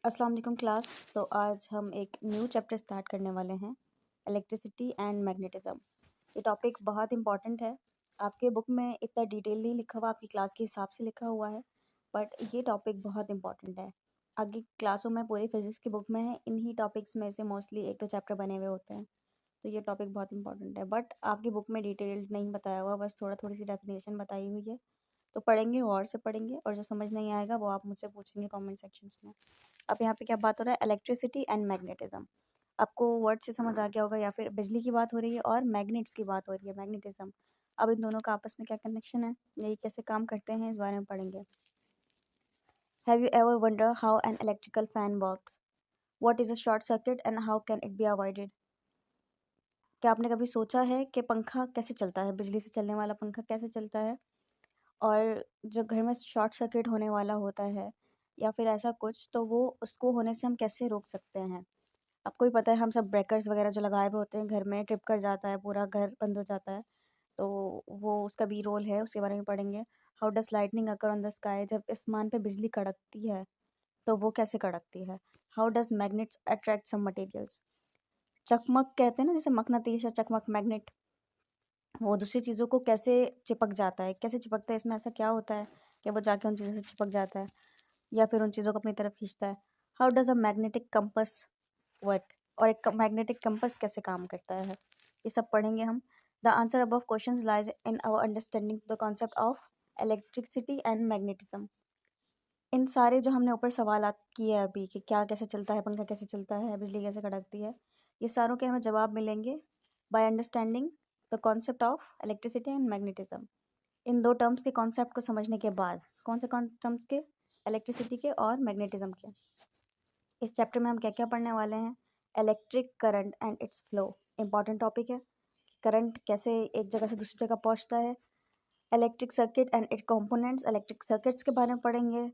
अस्सलाम वालेकुम क्लास। तो आज हम एक न्यू चैप्टर स्टार्ट करने वाले हैं, इलेक्ट्रिसिटी एंड मैग्नेटिज्म। ये टॉपिक बहुत इंपॉर्टेंट है। आपके बुक में इतना डिटेल नहीं लिखा हुआ, आपकी क्लास के हिसाब से लिखा हुआ है, बट ये टॉपिक बहुत इंपॉर्टेंट है। आगे क्लासों में पूरी फिजिक्स की बुक में है, इन्हीं टॉपिक्स में से मोस्टली एक दो चैप्टर बने हुए होते हैं, तो ये टॉपिक बहुत इंपॉर्टेंट है। बट आपकी बुक में डिटेल्ड नहीं बताया हुआ, बस थोड़ी सी डेफिनेशन बताई हुई है। तो पढ़ेंगे, और से पढ़ेंगे, और जो समझ नहीं आएगा वो आप मुझसे पूछेंगे कमेंट सेक्शंस में। अब यहाँ पे क्या बात हो रहा है, इलेक्ट्रिसिटी एंड मैग्नेटिज्म। आपको वर्ड से समझ आ गया होगा, या फिर बिजली की बात हो रही है और मैग्नेट्स की बात हो रही है, मैग्नेटिज्म। अब इन दोनों का आपस में क्या कनेक्शन है, यही कैसे काम करते हैं, इस बारे में पढ़ेंगे। Have you ever wonder how an electrical fan works? What is a short circuit and how can it be avoided? क्या आपने कभी सोचा है कि पंखा कैसे चलता है, बिजली से चलने वाला पंखा कैसे चलता है, और जो घर में शॉर्ट सर्किट होने वाला होता है या फिर ऐसा कुछ, तो वो उसको होने से हम कैसे रोक सकते हैं? आपको भी पता है, हम सब ब्रेकर्स वगैरह जो लगाए हुए होते हैं घर में, ट्रिप कर जाता है, पूरा घर बंद हो जाता है, तो वो उसका भी रोल है, उसके बारे में पढ़ेंगे। How does lightning occur on the sky? जब आसमान पे बिजली कड़कती है तो वो कैसे कड़कती है? How does magnets attract some materials? चकमक कहते हैं ना, जैसे मकनातीस या चकमक मैग्नेट, वो दूसरी चीज़ों को कैसे चिपक जाता है, कैसे चिपकता है, इसमें ऐसा क्या होता है कि वो जाके उन चीज़ों से चिपक जाता है या फिर उन चीज़ों को अपनी तरफ खींचता है? How does a magnetic compass work? और एक मैग्नेटिक कंपस कैसे काम करता है, ये सब पढ़ेंगे हम। The answer above questions lies in our understanding the concept of electricity and magnetism. इन सारे जो हमने ऊपर सवाल किए हैं अभी, कि क्या कैसे चलता है पंखा, कैसे चलता है बिजली, कैसे कड़कती है, ये सारों के हमें जवाब मिलेंगे by understanding the concept of electricity and magnetism. इन दो टर्म्स के कॉन्सेप्ट को समझने के बाद, कौन से टर्म्स के? इलेक्ट्रिसिटी के और मैग्नेटिज्म के। इस चैप्टर में हम क्या क्या पढ़ने वाले हैं? Electric current and it's flow, important topic है। करंट कैसे एक जगह से दूसरी जगह पहुंचता है। Electric circuit and it components, electric circuits के बारे में पढ़ेंगे।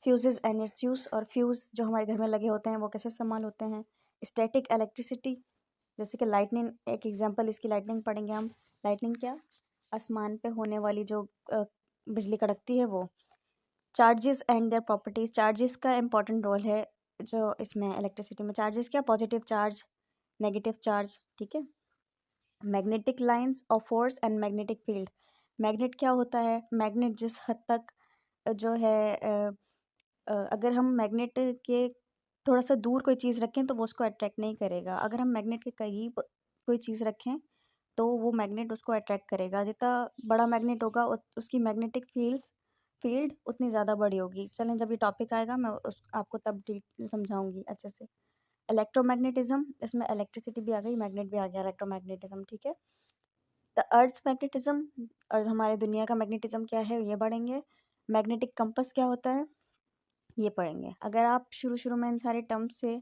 फ्यूजेस एंड इट्स यूज, और फ्यूज जो हमारे घर में लगे होते हैं वो कैसे इस्तेमाल होते हैं। स्टैटिक इलेक्ट्रिसिटी, जैसे कि लाइटनिंग, एक एग्जांपल इसकी लाइटनिंग पढ़ेंगे हम। लाइटनिंग क्या? आसमान पे होने वाली जो बिजली कड़कती है वो। Charges and their properties, charges का इंपॉर्टेंट रोल है जो इसमें इलेक्ट्रिसिटी में। चार्जेस क्या? पॉजिटिव चार्ज, नेगेटिव चार्ज, ठीक है। Magnetic lines of force and magnetic field. Magnet क्या होता है? मैग्नेट जिस हद तक जो है अगर हम मैग्नेट के थोड़ा सा दूर कोई चीज़ रखें तो वो उसको अट्रैक्ट नहीं करेगा। अगर हम मैग्नेट के करीब कोई चीज़ रखें तो वो मैग्नेट उसको अट्रैक्ट करेगा। जितना बड़ा मैग्नेट होगा उसकी मैग्नेटिक फील्ड उतनी ज़्यादा बड़ी होगी। चलें, जब ये टॉपिक आएगा मैं आपको तब समझाऊंगी अच्छे से। इलेक्ट्रोमैग्नेटिज्म, इसमें इलेक्ट्रिसिटी भी आ गई, मैग्नेट भी आ गया, इलेक्ट्रोमैग्नेटिज्म, ठीक है। द अर्थ मैग्नेटिज्म, और हमारे दुनिया का मैग्नेटिज्म क्या है ये पढ़ेंगे। मैग्नेटिक कंपस क्या होता है ये पढ़ेंगे। अगर आप शुरू शुरू में इन सारे टर्म से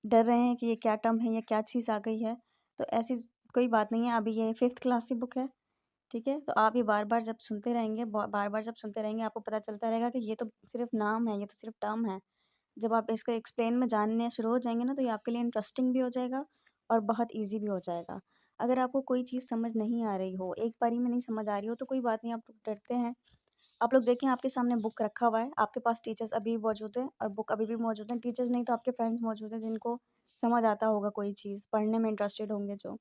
डर रहे हैं कि ये क्या टर्म है, ये क्या चीज़ आ गई है, तो ऐसी कोई बात नहीं है। अभी ये 5th क्लास की बुक है, ठीक है। तो आप ये बार बार जब सुनते रहेंगे, बार बार जब सुनते रहेंगे, आपको पता चलता रहेगा कि ये तो सिर्फ नाम है, ये तो सिर्फ टर्म है। जब आप इसका एक्सप्लेन में जानने शुरू हो जाएंगे ना, तो ये आपके लिए इंटरेस्टिंग भी हो जाएगा और बहुत ईजी भी हो जाएगा। अगर आपको कोई चीज़ समझ नहीं आ रही हो, एक बारी में नहीं समझ आ रही हो, तो कोई बात नहीं, आप लोग डरते हैं। आप लोग देखें, आपके सामने बुक रखा हुआ है, आपके पास टीचर्स अभी मौजूद हैं और बुक अभी भी मौजूद है। टीचर्स नहीं तो आपके फ्रेंड्स मौजूद हैं जिनको समझ आता होगा, कोई चीज़ पढ़ने में इंटरेस्टेड होंगे जो।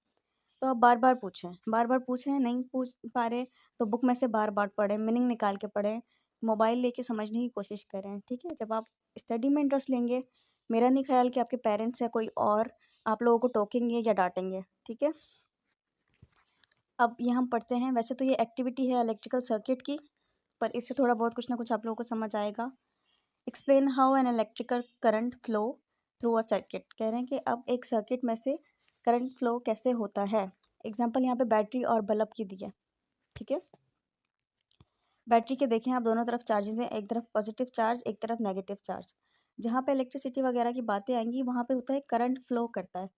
तो आप बार बार पूछें, बार बार पूछें, नहीं पूछ पा रहे तो बुक में से बार बार पढ़ें, मीनिंग निकाल के पढ़ें, मोबाइल लेके समझने की कोशिश करें, ठीक है। जब आप स्टडी में इंटरेस्ट लेंगे, मेरा नहीं ख्याल कि आपके पेरेंट्स या कोई और आप लोगों को टोकेंगे या डांटेंगे, ठीक है। अब ये हम पढ़ते हैं। वैसे तो ये एक्टिविटी है इलेक्ट्रिकल सर्किट की, पर इससे थोड़ा बहुत कुछ ना कुछ आप लोगों को समझ आएगा। Explain how an electrical current flow through a circuit, कह रहे हैं कि अब एक सर्किट में से करंट फ्लो कैसे होता है। एग्जाम्पल यहाँ पे बैटरी और बल्ब की दी है, ठीक है। बैटरी के देखें आप, दोनों तरफ चार्जेस हैं, एक तरफ पॉजिटिव चार्ज, एक तरफ नेगेटिव चार्ज। जहाँ पे इलेक्ट्रिसिटी वगैरह की बातें आएंगी वहाँ पे होता है करंट फ्लो करता है,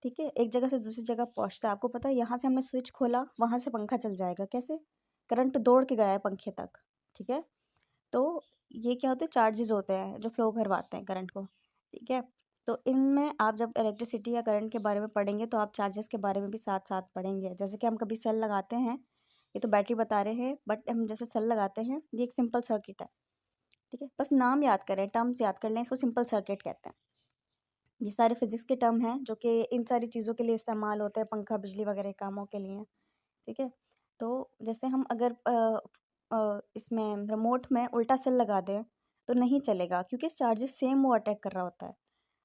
ठीक है। एक जगह से दूसरी जगह पहुँचता है। आपको पता है, यहाँ से हमने स्विच खोला, वहाँ से पंखा चल जाएगा, कैसे? करंट दौड़ के गया है पंखे तक, ठीक है। तो ये क्या होते हैं? चार्जेस होते हैं जो फ्लो करवाते हैं करंट को, ठीक है। तो इनमें आप जब इलेक्ट्रिसिटी या करंट के बारे में पढ़ेंगे तो आप चार्जेस के बारे में भी साथ साथ पढ़ेंगे। जैसे कि हम कभी सेल लगाते हैं, ये तो बैटरी बता रहे हैं, बट हम जैसे सेल लगाते हैं, ये एक सिंपल सर्किट है, ठीक है, बस नाम याद करें, टर्म्स याद कर लें, इसको सिंपल सर्किट कहते हैं। ये सारे फिजिक्स के टर्म हैं जो कि इन सारी चीज़ों के लिए इस्तेमाल होते हैं, पंखा बिजली वगैरह कामों के लिए। ठीक है, तो जैसे हम अगर इसमें रिमोट में उल्टा सेल लगा दें तो नहीं चलेगा, क्योंकि चार्जेस सेम वो अटैक कर रहा होता है।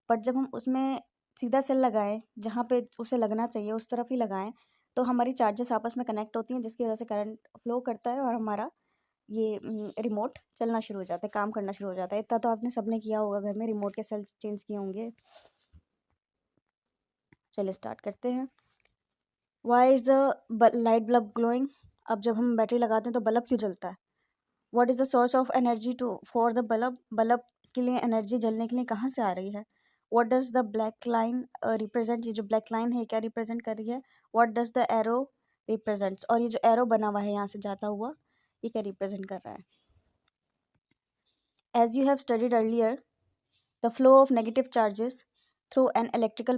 बट जब हम उसमें सीधा सेल लगाएं, जहाँ पे उसे लगना चाहिए उस तरफ ही लगाएं, तो हमारी चार्जेस आपस में कनेक्ट होती हैं, जिसकी वजह से करंट फ्लो करता है और हमारा ये रिमोट चलना शुरू हो जाता है, काम करना शुरू हो जाता है। इतना तो आपने सबने किया होगा, घर में रिमोट के सेल चेंज किए होंगे। चलिए स्टार्ट करते हैं। Why is the light bulb glowing? अब जब हम बैटरी लगाते हैं तो बल्ब क्यों जलता है? What is the source of energy to for the bulb? Bulb के लिए एनर्जी जलने के लिए कहाँ से आ रही है? What does the black line represent? ये जो ब्लैक लाइन है क्या रिप्रेजेंट कर रही है? What does the arrow represents? और ये जो एरो बना हुआ है यहाँ से जाता हुआ, ये क्या रिप्रेजेंट कर रहा है? As you have studied earlier, the flow of negative charges through an electrical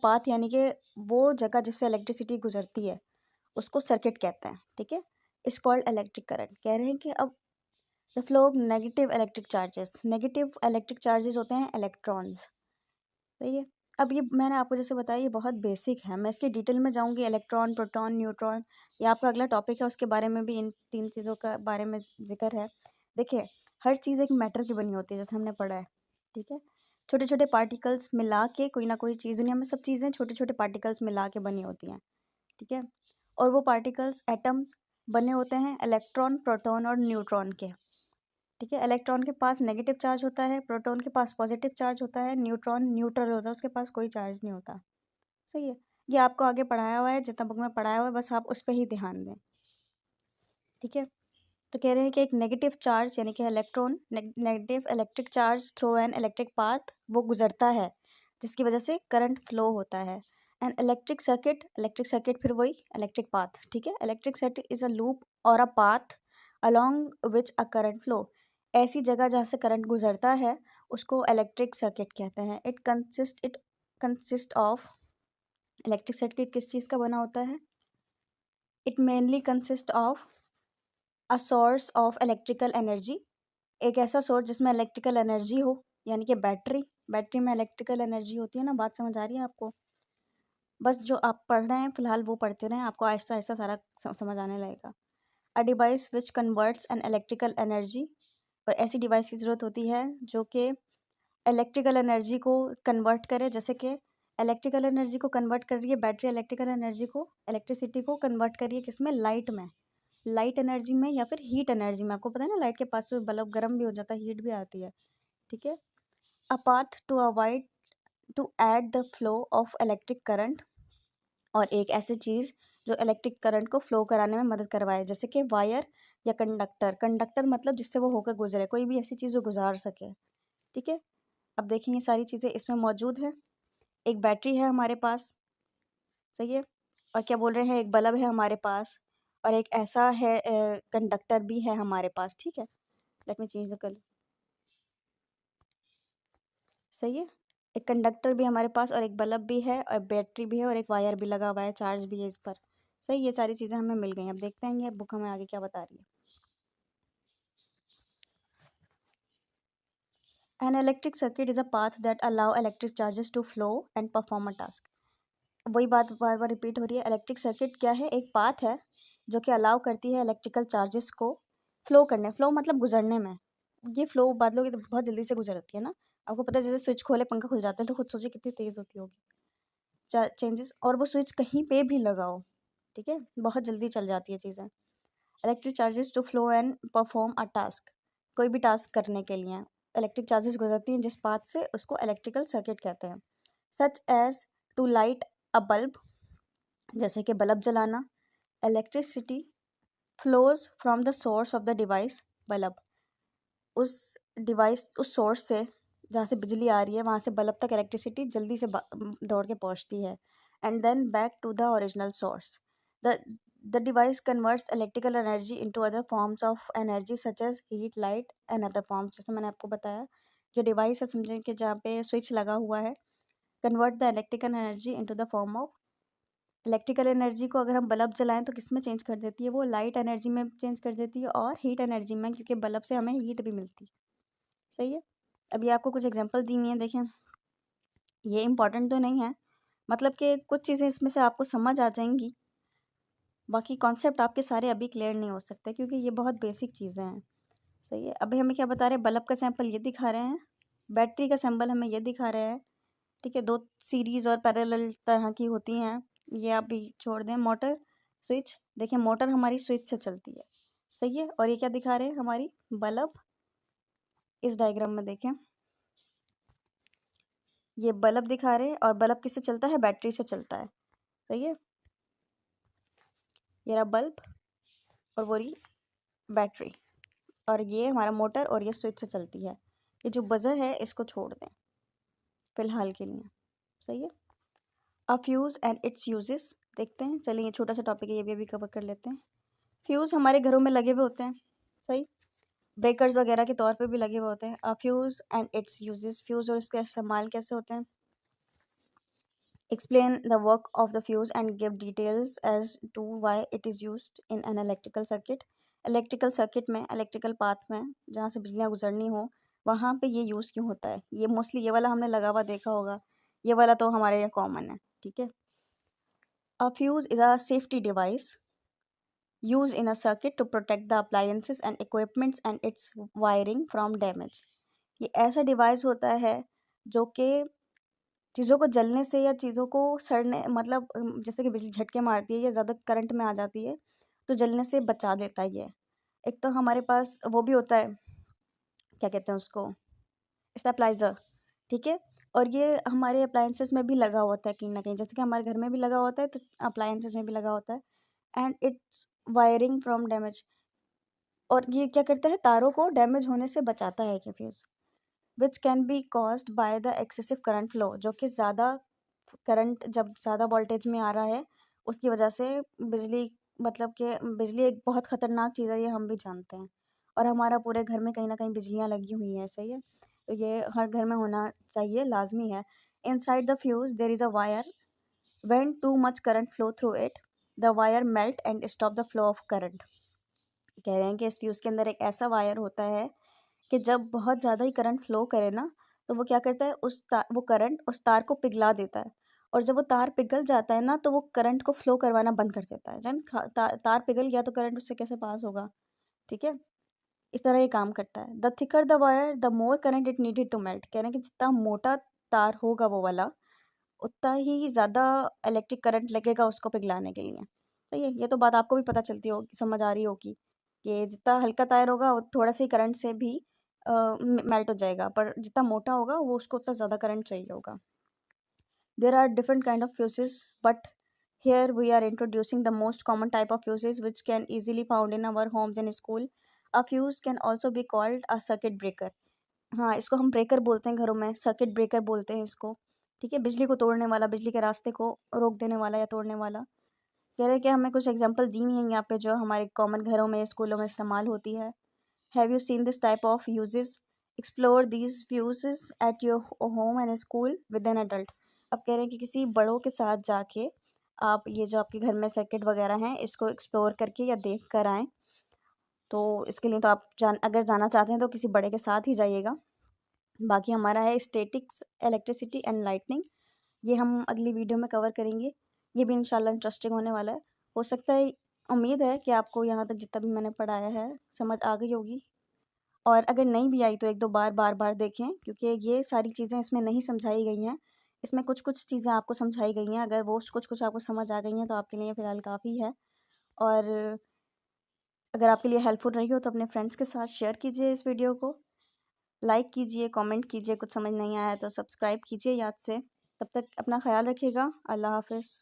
path, यानी कि वो जगह जिससे इलेक्ट्रिसिटी गुजरती है उसको सर्किट कहते हैं। ठीक है, इस कॉल्ड इलेक्ट्रिक करंट। कह रहे हैं कि अब the flow of negative electric charges होते हैं इलेक्ट्रॉन्स। सही है, अब ये मैंने आपको जैसे बताया ये बहुत बेसिक है, मैं इसकी डिटेल में जाऊंगी। इलेक्ट्रॉन, प्रोटॉन, न्यूट्रॉन, ये आपका अगला टॉपिक है, उसके बारे में भी इन तीन चीज़ों का बारे में जिक्र है। देखिए, हर चीज़ एक मैटर की बनी होती है, जैसे हमने पढ़ा है। ठीक है, छोटे छोटे पार्टिकल्स मिला के कोई ना कोई चीज़, दुनिया में सब चीज़ें छोटे छोटे पार्टिकल्स मिला के बनी होती हैं। ठीक है, और वो पार्टिकल्स एटम्स बने होते हैं इलेक्ट्रॉन, प्रोटॉन और न्यूट्रॉन के। ठीक है, इलेक्ट्रॉन के पास नेगेटिव चार्ज होता है, प्रोटॉन के पास पॉजिटिव चार्ज होता है, न्यूट्रॉन न्यूट्रल होता है, उसके पास कोई चार्ज नहीं होता। सही है, ये आपको आगे पढ़ाया हुआ है, जितना बुक में पढ़ाया हुआ है बस आप उस पर ही ध्यान दें। ठीक है, तो कह रहे हैं कि एक नेगेटिव चार्ज यानी कि electron, negative electric charge through an electric path, वो गुजरता है जिसकी वजह से करंट फ्लो होता है। एंड इलेक्ट्रिक सर्किट फिर वही इलेक्ट्रिक पाथ। ठीक है, electric circuit is a loop और a path along which a current flow. ऐसी जगह जहाँ से करंट गुजरता है उसको इलेक्ट्रिक सर्किट कहते हैं। It consist of, electric circuit किस चीज़ का बना होता है? It mainly consist of a source of electrical energy, एक ऐसा सोर्स जिसमें इलेक्ट्रिकल एनर्जी हो, यानी कि बैटरी में इलेक्ट्रिकल एनर्जी होती है ना। बात समझ आ रही है आपको? बस जो आप पढ़ रहे हैं फिलहाल वो पढ़ते रहें, आपको आहिस्ता आहिस्ता सारा समझ आने लगेगा। A device which converts an electrical energy, और ऐसी डिवाइस की ज़रूरत होती है जो कि इलेक्ट्रिकल एनर्जी को कन्वर्ट करे। जैसे कि इलेक्ट्रिकल एनर्जी को कन्वर्ट कर रही है बैटरी, इलेक्ट्रिकल एनर्जी को, इलेक्ट्रिसिटी को कन्वर्ट कर रही है किसमें? लाइट में, लाइट एनर्जी में या फिर हीट एनर्जी में। आपको पता है ना, लाइट के पास से बल्ब गर्म भी हो जाता है, हीट भी आती है। ठीक है, a path to avoid to add the flow of electric current, और एक ऐसी चीज़ जो इलेक्ट्रिक करंट को फ्लो कराने में मदद करवाए, जैसे कि वायर या कंडक्टर मतलब जिससे वो होकर गुजरे, कोई भी ऐसी चीज़ जो गुजार सके। ठीक है, अब देखेंगे सारी चीज़ें इसमें मौजूद है। एक बैटरी है हमारे पास, सही है, और क्या बोल रहे हैं, एक बल्ब है हमारे पास, और एक ऐसा है कंडक्टर भी है हमारे पास। ठीक है, let me change the colour. सही है, एक कंडक्टर भी हमारे पास और एक बल्ब भी है और बैटरी भी है और एक वायर भी लगा हुआ है, चार्ज भी है इस पर। सही, ये सारी चीज़ें हमें मिल गई। अब देखते हैं ये बुक हमें आगे क्या बता रही है। An electric circuit is a path that allow electric charges to flow and perform a task. वही बात बार बार रिपीट हो रही है। इलेक्ट्रिक सर्किट क्या है? एक पाथ है जो कि अलाउ करती है इलेक्ट्रिकल चार्जेस को फ्लो करने, फ्लो मतलब गुजरने में। ये फ्लो बादलों की तो बहुत जल्दी से गुजरती है ना, आपको पता है, जैसे स्विच खोले पंखा खुल जाता है, तो खुद सोचिए कितनी तेज़ होती होगी चेंजेस। और वो स्विच कहीं पे भी लगाओ, ठीक है, बहुत जल्दी चल जाती है चीज़ें। Electric charges to flow and perform a task, कोई भी टास्क करने के लिए इलेक्ट्रिक चार्जेस गुजरती हैं जिस पाथ से, उसको इलेक्ट्रिकल सर्किट कहते हैं। Such as to light a bulb, जैसे कि बल्ब जलाना। Electricity flows from the source of the device, bulb, उस सोर्स से जहाँ से बिजली आ रही है वहाँ से बल्ब तक इलेक्ट्रिसिटी जल्दी से दौड़ के पहुँचती है। And then back to the original source. The the device converts electrical energy into other forms of energy such as heat, light and other forms. जैसे मैंने आपको बताया, जो डिवाइस है समझें कि जहाँ पे स्विच लगा हुआ है, convert the electrical energy into the form of electrical energy को अगर हम बल्ब जलाएं तो किस में चेंज कर देती है? वो लाइट एनर्जी में चेंज कर देती है और हीट एनर्जी में, क्योंकि बल्ब से हमें हीट भी मिलती है। सही है। अभी आपको कुछ एग्जांपल दी हुई हैं, देखें। ये इंपॉर्टेंट तो नहीं है, मतलब कि कुछ चीज़ें इसमें से आपको समझ आ जाएंगी, बाकी कॉन्सेप्ट आपके सारे अभी क्लियर नहीं हो सकते क्योंकि ये बहुत बेसिक चीज़ें हैं। सही है। अभी हमें क्या बता रहे हैं? बल्ब का सैंपल ये दिखा रहे हैं, बैटरी का सैंपल हमें ये दिखा रहे हैं। ठीक है, 2 सीरीज़ और पैरेलल तरह की होती हैं। ये आप भी छोड़ दें। मोटर, स्विच, देखिए मोटर हमारी स्विच से चलती है। सही है। और ये क्या दिखा रहे हैं? हमारी बल्ब। इस डायग्राम में देखें, ये बल्ब दिखा रहे हैं और बल्ब किससे चलता है? बैटरी से चलता है। सही है। ये रहा बल्ब और वो रही बैटरी, और ये हमारा मोटर और ये स्विच से चलती है। ये जो बजर है इसको छोड़ दें फिलहाल के लिए। सही है। A fuse and its uses देखते हैं। चलिए, ये छोटा सा टॉपिक है, ये भी अभी कवर कर लेते हैं। फ्यूज़ हमारे घरों में लगे हुए होते हैं। सही। ब्रेकर्स वगैरह के तौर पे भी लगे हुए होते हैं। A fuse and its uses, fuse और इसका इस्तेमाल कैसे होते हैं। Explain the work of the fuse and give details as to why it is used in an electrical circuit. Electrical circuit में, इलेक्ट्रिकल पाथ में जहाँ से बिजलियाँ गुजरनी हो, वहाँ पे ये यूज़ क्यों होता है। ये मोस्टली ये वाला हमने लगा हुआ देखा होगा, ये वाला तो हमारे यहाँ कॉमन है। ठीक है। A fuse is a safety device used in a circuit to protect the appliances and equipments and its wiring from damage। ये ऐसा डिवाइस होता है जो कि चीज़ों को जलने से या चीज़ों को सड़ने, मतलब जैसे कि बिजली झटके मारती है या ज़्यादा करंट में आ जाती है तो जलने से बचा देता है ये। एक तो हमारे पास वो भी होता है, क्या कहते हैं उसको, स्टेबलाइज़र। ठीक है। और ये हमारे अप्लायंसेस में भी लगा होता है कहीं ना कहीं, जैसे कि हमारे घर में भी लगा होता है तो अप्लायंसेस में भी लगा होता है। And it's wiring from damage, और ये क्या करता है? तारों को डैमेज होने से बचाता है ये fuse. Which can be caused by the excessive current flow, जो कि ज़्यादा करंट जब ज़्यादा वोल्टेज में आ रहा है उसकी वजह से बिजली, मतलब कि बिजली एक बहुत ख़तरनाक चीज़ है, ये हम भी जानते हैं। और हमारा पूरे घर में कहीं ना कहीं बिजलियाँ लगी हुई हैं। सही है। तो ये हर घर में होना चाहिए, लाजमी है। Inside the fuse there is a wire, when too much current flow through it the wire melt and stop the flow of current. कह रहे हैं कि इस फ्यूज़ के अंदर एक ऐसा वायर होता है कि जब बहुत ज़्यादा ही करंट फ्लो करे ना, तो वो क्या करता है, वो करंट उस तार को पिघला देता है। और जब वो तार पिघल जाता है ना, तो वो करंट को फ्लो करवाना बंद कर देता है। तार पिघल गया तो करंट उससे कैसे पास होगा। ठीक है। इस तरह ये काम करता है। The thicker the wire the more current it needed to melt. कह रहे हैं कि जितना मोटा तार होगा वो वाला, उतना ही ज़्यादा इलेक्ट्रिक करंट लगेगा उसको पिघलाने के लिए। सही है। ये तो बात आपको भी पता चलती होगी, समझ आ रही होगी कि जितना हल्का टायर होगा वो थोड़ा सा ही करंट से भी मेल्ट हो जाएगा, पर जितना मोटा होगा वो उसको उतना ज़्यादा करंट चाहिए होगा। There are different kind of fuses, but here we are introducing the most common type of fuses which can easily found in our homes and school. A fuse can also be called a circuit breaker. हाँ, इसको हम breaker बोलते हैं घरों में, circuit breaker बोलते हैं इसको। ठीक है। बिजली को तोड़ने वाला, बिजली के रास्ते को रोक देने वाला या तोड़ने वाला। कह रहे हैं कि हमें कुछ एग्जांपल दी हैं यहाँ पे जो हमारे कॉमन घरों में, स्कूलों में इस्तेमाल होती है। Have you seen this type of uses? Explore these fuses at your home and school with an adult. अब कह रहे हैं कि किसी बड़ों के साथ जाके आप ये जो आपके घर में सर्किट वगैरह हैं इसको एक्सप्लोर करके या देख कर आएँ। तो इसके लिए तो आप अगर जाना चाहते हैं तो किसी बड़े के साथ ही जाइएगा। बाकी हमारा है स्टैटिक्स, इलेक्ट्रिसिटी एंड लाइटनिंग, ये हम अगली वीडियो में कवर करेंगे। ये भी इंशाल्लाह इंटरेस्टिंग होने वाला है। हो सकता है, उम्मीद है कि आपको यहाँ तक जितना भी मैंने पढ़ाया है समझ आ गई होगी। और अगर नहीं भी आई तो एक दो बार देखें, क्योंकि ये सारी चीज़ें इसमें नहीं समझाई गई हैं। इसमें कुछ कुछ चीज़ें आपको समझाई गई हैं, अगर वो कुछ कुछ आपको समझ आ गई हैं तो आपके लिए फ़िलहाल काफ़ी है। और अगर आपके लिए हेल्पफुल रही हो तो अपने फ्रेंड्स के साथ शेयर कीजिए इस वीडियो को, लाइक कीजिए, कमेंट कीजिए, कुछ समझ नहीं आया तो सब्सक्राइब कीजिए याद से। तब तक अपना ख्याल रखिएगा। अल्लाह हाफ़िज़।